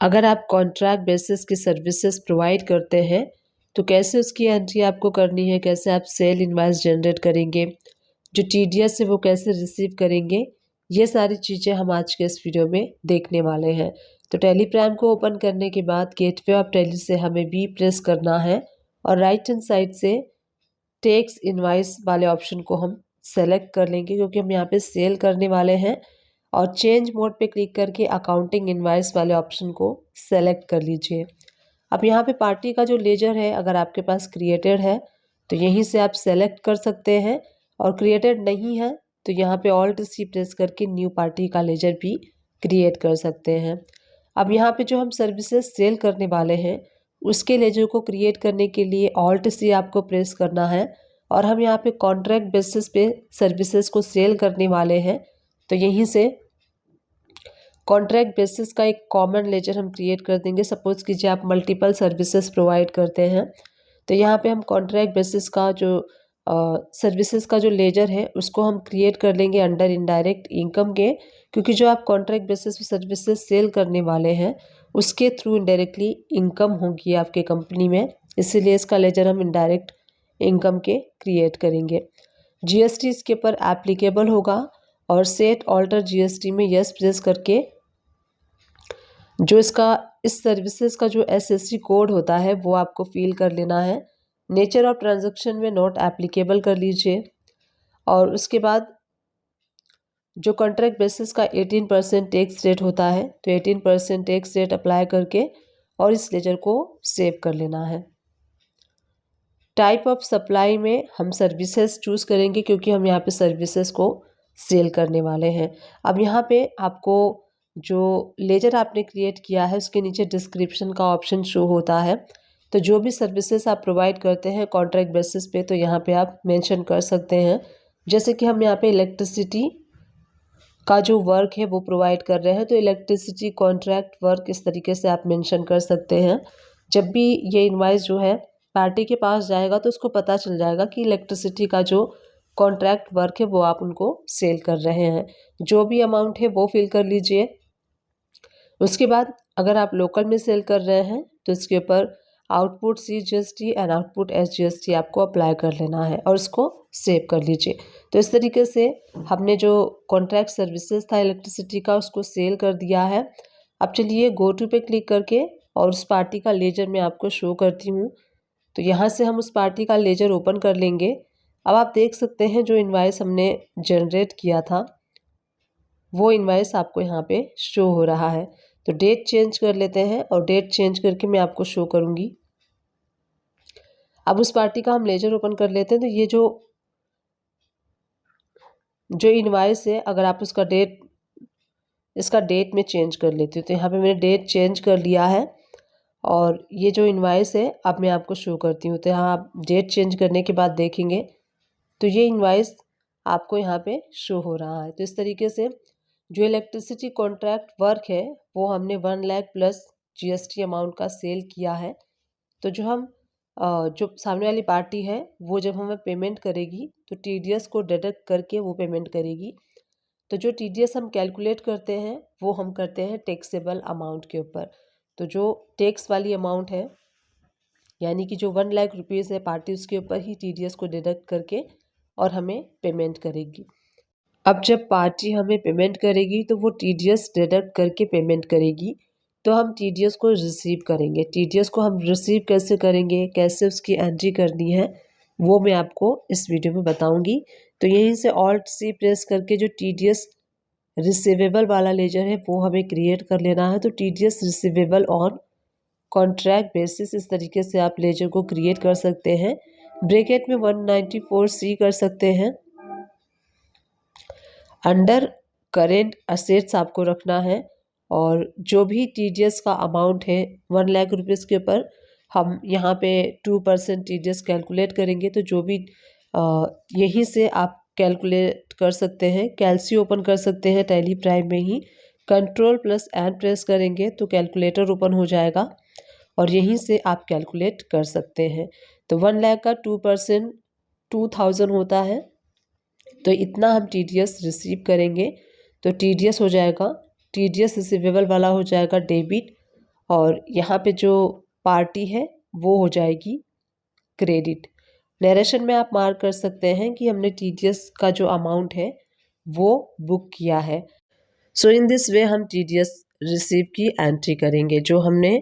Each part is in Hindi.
अगर आप कॉन्ट्रैक्ट बेसिस की सर्विसेज प्रोवाइड करते हैं तो कैसे उसकी एंट्री आपको करनी है, कैसे आप सेल इनवॉइस जनरेट करेंगे, जो TDS है वो कैसे रिसीव करेंगे, ये सारी चीज़ें हम आज के इस वीडियो में देखने वाले हैं। तो टैली प्राइम को ओपन करने के बाद गेटवे ऑफ टैली से हमें बी प्रेस करना है और राइट हैंड साइड से टेक्स इनवॉइस वाले ऑप्शन को हम सेलेक्ट कर लेंगे क्योंकि हम यहाँ पे सेल करने वाले हैं। और चेंज मोड पे क्लिक करके अकाउंटिंग इनवॉइस वाले ऑप्शन को सेलेक्ट कर लीजिए। अब यहाँ पे पार्टी का जो लेजर है अगर आपके पास क्रिएटेड है तो यहीं से आप सेलेक्ट कर सकते हैं, और क्रिएटेड नहीं है तो यहाँ पे ऑल्ट सी प्रेस करके न्यू पार्टी का लेजर भी क्रिएट कर सकते हैं। अब यहाँ पे जो हम सर्विसेज सेल करने वाले हैं उसके लेजर को क्रिएट करने के लिए ऑल्ट सी आपको प्रेस करना है, और हम यहाँ पे कॉन्ट्रैक्ट बेसिस पे सर्विसेज को सेल करने वाले हैं तो यहीं से कॉन्ट्रैक्ट बेसिस का एक कॉमन लेजर हम क्रिएट कर देंगे। सपोज कीजिए आप मल्टीपल सर्विसेज प्रोवाइड करते हैं तो यहाँ पे हम कॉन्ट्रैक्ट बेसिस का जो सर्विसेज का जो लेजर है उसको हम क्रिएट कर लेंगे अंडर इनडायरेक्ट इनकम के, क्योंकि जो आप कॉन्ट्रैक्ट बेसिस पे सर्विसेज सेल करने वाले हैं उसके थ्रू इनडायरेक्टली इनकम होगी आपके कंपनी में, इसीलिए इसका लेजर हम इनडायरेक्ट इनकम के क्रिएट करेंगे। GST इसके ऊपर एप्लीकेबल होगा और सेट ऑल्टर GST में यस प्रेस करके जो इसका इस सर्विसेज का जो SSC कोड होता है वो आपको फिल कर लेना है। नेचर ऑफ ट्रांजैक्शन में नॉट एप्लीकेबल कर लीजिए, और उसके बाद जो कॉन्ट्रैक्ट बेसिस का 18% टैक्स रेट होता है तो 18% टैक्स रेट अप्लाई करके और इस लेजर को सेव कर लेना है। टाइप ऑफ सप्लाई में हम सर्विसेज चूज़ करेंगे क्योंकि हम यहाँ पे सर्विसेज को सेल करने वाले हैं। अब यहाँ पे आपको जो लेजर आपने क्रिएट किया है उसके नीचे डिस्क्रिप्शन का ऑप्शन शो होता है, तो जो भी सर्विसेज आप प्रोवाइड करते हैं कॉन्ट्रैक्ट बेसिस पे तो यहाँ पे आप मेंशन कर सकते हैं। जैसे कि हम यहाँ पे इलेक्ट्रिसिटी का जो वर्क है वो प्रोवाइड कर रहे हैं तो इलेक्ट्रिसिटी कॉन्ट्रैक्ट वर्क इस तरीके से आप मेंशन कर सकते हैं। जब भी ये इनवॉइस जो है पार्टी के पास जाएगा तो उसको पता चल जाएगा कि इलेक्ट्रिसिटी का जो कॉन्ट्रैक्ट वर्क है वो आप उनको सेल कर रहे हैं। जो भी अमाउंट है वो फिल कर लीजिए। उसके बाद अगर आप लोकल में सेल कर रहे हैं तो इसके ऊपर output CGST and output SGST आपको अप्लाई कर लेना है और उसको सेव कर लीजिए। तो इस तरीके से हमने जो कॉन्ट्रैक्ट सर्विसेज था इलेक्ट्रिसिटी का उसको सेल कर दिया है। अब चलिए गो टू पे क्लिक करके और उस पार्टी का लेजर मैं आपको शो करती हूँ। तो यहाँ से हम उस पार्टी का लेजर ओपन कर लेंगे। अब आप देख सकते हैं जो इनवॉइस हमने जनरेट किया था वो इनवॉइस आपको यहाँ पे शो हो रहा है। तो डेट चेंज कर लेते हैं और डेट चेंज करके मैं आपको शो करूँगी। अब उस पार्टी का हम लेजर ओपन कर लेते हैं तो ये जो इनवॉइस है अगर आप उसका इसका डेट में चेंज कर लेती हूँ तो यहाँ पे मैंने डेट चेंज कर लिया है, और ये जो इनवॉइस है अब मैं आपको शो करती हूँ। तो यहाँ आप डेट चेंज करने के बाद देखेंगे तो ये इनवॉइस आपको यहाँ पे शो हो रहा है। तो इस तरीके से जो इलेक्ट्रिसिटी कॉन्ट्रैक्ट वर्क है वो हमने 1 लाख प्लस GST अमाउंट का सेल किया है। तो जो सामने वाली पार्टी है वो जब हमें पेमेंट करेगी तो TDS को डिडक्ट करके वो पेमेंट करेगी। तो जो TDS हम कैलकुलेट करते हैं वो हम करते हैं टैक्सेबल अमाउंट के ऊपर। तो जो टैक्स वाली अमाउंट है यानी कि जो 1 लाख रुपीज़ है पार्टी उसके ऊपर ही TDS को डिडक्ट करके और हमें पेमेंट करेगी। अब जब पार्टी हमें पेमेंट करेगी तो वो TDS डिडक्ट करके पेमेंट करेगी, तो हम TDS को रिसीव करेंगे। TDS को हम रिसीव कैसे करेंगे, कैसे उसकी एंट्री करनी है वो मैं आपको इस वीडियो में बताऊंगी। तो यहीं से ऑल्ट सी प्रेस करके जो TDS रिसीवेबल वाला लेजर है वो हमें क्रिएट कर लेना है। तो TDS receivable on contract basis इस तरीके से आप लेजर को क्रिएट कर सकते हैं। ब्रैकेट में 194C कर सकते हैं। अंडर करेंट असेट्स आपको रखना है, और जो भी TDS का अमाउंट है 1 लाख रुपीज़ के ऊपर हम यहाँ पे 2% TDS कैलकुलेट करेंगे। तो जो भी यहीं से आप कैलकुलेट कर सकते हैं। कैलसी ओपन कर सकते हैं टैली प्राइम में ही, Ctrl+N प्रेस करेंगे तो कैलकुलेटर ओपन हो जाएगा और यहीं से आप कैलकुलेट कर सकते हैं। तो 1 लाख का 2% 2000 होता है, तो इतना हम TDS रिसीव करेंगे। तो TDS हो जाएगा, TDS रिसीवेबल वाला हो जाएगा डेबिट, और यहाँ पे जो पार्टी है वो हो जाएगी क्रेडिट। नरेशन में आप मार्क कर सकते हैं कि हमने TDS का जो अमाउंट है वो बुक किया है। सो इन दिस वे हम TDS रिसीव की एंट्री करेंगे। जो हमने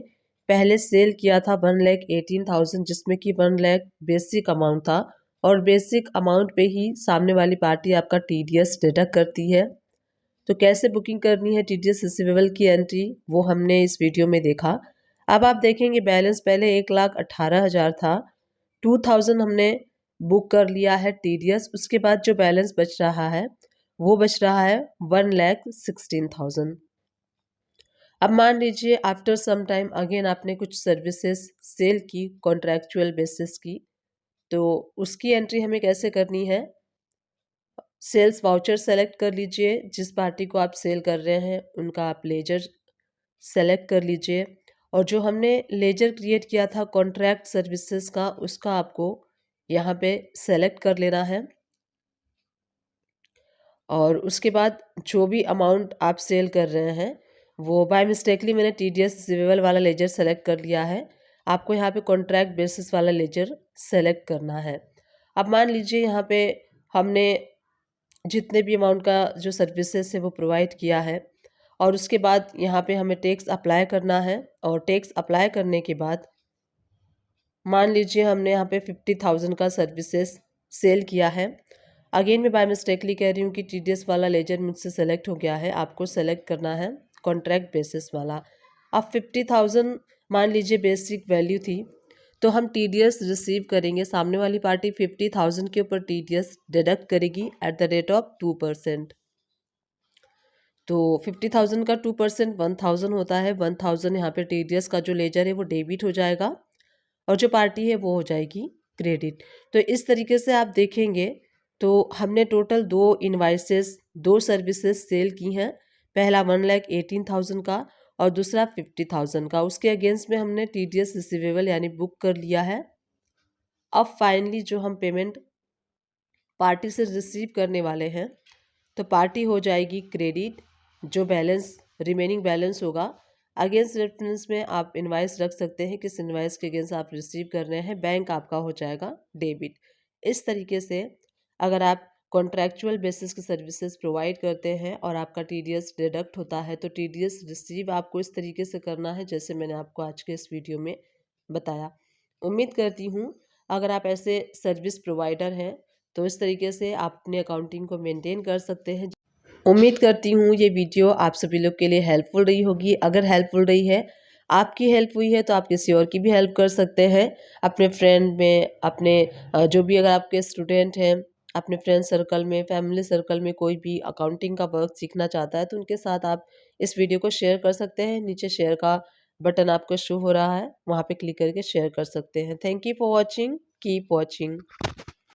पहले सेल किया था 1,18,000 जिसमें कि 1 लाख बेसिक अमाउंट था और बेसिक अमाउंट पे ही सामने वाली पार्टी आपका TDS डिडक्ट करती है। तो कैसे बुकिंग करनी है TDS रिसीवेबल की एंट्री वो हमने इस वीडियो में देखा। अब आप देखेंगे बैलेंस पहले 1,18,000 था, 2,000 हमने बुक कर लिया है TDS। उसके बाद जो बैलेंस बच रहा है वो बच रहा है 1,16,000। अब मान लीजिए आफ्टर सम टाइम अगेन आपने कुछ सर्विसेज सेल की कॉन्ट्रैक्चुअल बेसिस की, तो उसकी एंट्री हमें कैसे करनी है। सेल्स वाउचर सेलेक्ट कर लीजिए, जिस पार्टी को आप सेल कर रहे हैं उनका आप लेजर सेलेक्ट कर लीजिए और जो हमने लेजर क्रिएट किया था कॉन्ट्रैक्ट सर्विसेज का उसका आपको यहाँ पे सेलेक्ट कर लेना है। और उसके बाद जो भी अमाउंट आप सेल कर रहे हैं वो बाय मिस्टेकली मैंने TDS रिसीवेबल वाला लेजर सेलेक्ट कर लिया है। आपको यहाँ पे कॉन्ट्रैक्ट बेसिस वाला लेजर सेलेक्ट करना है। अब मान लीजिए यहाँ पे हमने जितने भी अमाउंट का जो सर्विसेज है वो प्रोवाइड किया है और उसके बाद यहाँ पे हमें टैक्स अप्लाई करना है और टैक्स अप्लाई करने के बाद मान लीजिए हमने यहाँ पे 50,000 का सर्विसेज सेल किया है। अगेन मैं बाय मिस्टेकली कह रही हूँ कि TDS वाला लेजर मुझसे सेलेक्ट हो गया है, आपको सेलेक्ट करना है कॉन्ट्रैक्ट बेसिस वाला। अब 50,000 मान लीजिए बेसिक वैल्यू थी, तो हम TDS रिसीव करेंगे। सामने वाली पार्टी 50,000 के ऊपर TDS डिडक्ट करेगी एट द रेट ऑफ 2%। तो 50,000 का 2% 1,000 होता है। 1,000 यहाँ पे TDS का जो लेजर है वो डेबिट हो जाएगा और जो पार्टी है वो हो जाएगी क्रेडिट। तो इस तरीके से आप देखेंगे तो हमने टोटल 2 इनवाइसेस 2 सर्विसेज सेल की हैं। पहला 1,18,000 का और दूसरा 50,000 का। उसके अगेंस्ट में हमने TDS रिसीवेबल यानी बुक कर लिया है। अब फाइनली जो हम पेमेंट पार्टी से रिसीव करने वाले हैं तो पार्टी हो जाएगी क्रेडिट। जो बैलेंस रिमेनिंग बैलेंस होगा अगेंस्ट रेफरेंस में आप इनवाइस रख सकते हैं, किस इनवाइस के अगेंस्ट आप रिसीव कर रहे हैं, बैंक आपका हो जाएगा डेबिट। इस तरीके से अगर आप कॉन्ट्रैक्चुअल बेसिस की सर्विसेज प्रोवाइड करते हैं और आपका TDS डिडक्ट होता है तो TDS रिसीव आपको इस तरीके से करना है जैसे मैंने आपको आज के इस वीडियो में बताया। उम्मीद करती हूँ अगर आप ऐसे सर्विस प्रोवाइडर हैं तो इस तरीके से आप अपने अकाउंटिंग को मेंटेन कर सकते हैं। उम्मीद करती हूँ ये वीडियो आप सभी लोग के लिए हेल्पफुल रही होगी। अगर हेल्पफुल रही है, आपकी हेल्प हुई है तो आप किसी और की भी हेल्प कर सकते हैं। अपने फ्रेंड में, अपने जो भी अगर आपके स्टूडेंट हैं, अपने फ्रेंड सर्कल में, फैमिली सर्कल में कोई भी अकाउंटिंग का वर्क सीखना चाहता है तो उनके साथ आप इस वीडियो को शेयर कर सकते हैं। नीचे शेयर का बटन आपको शो हो रहा है, वहाँ पे क्लिक करके शेयर कर सकते हैं। Thank you for watching, keep watching.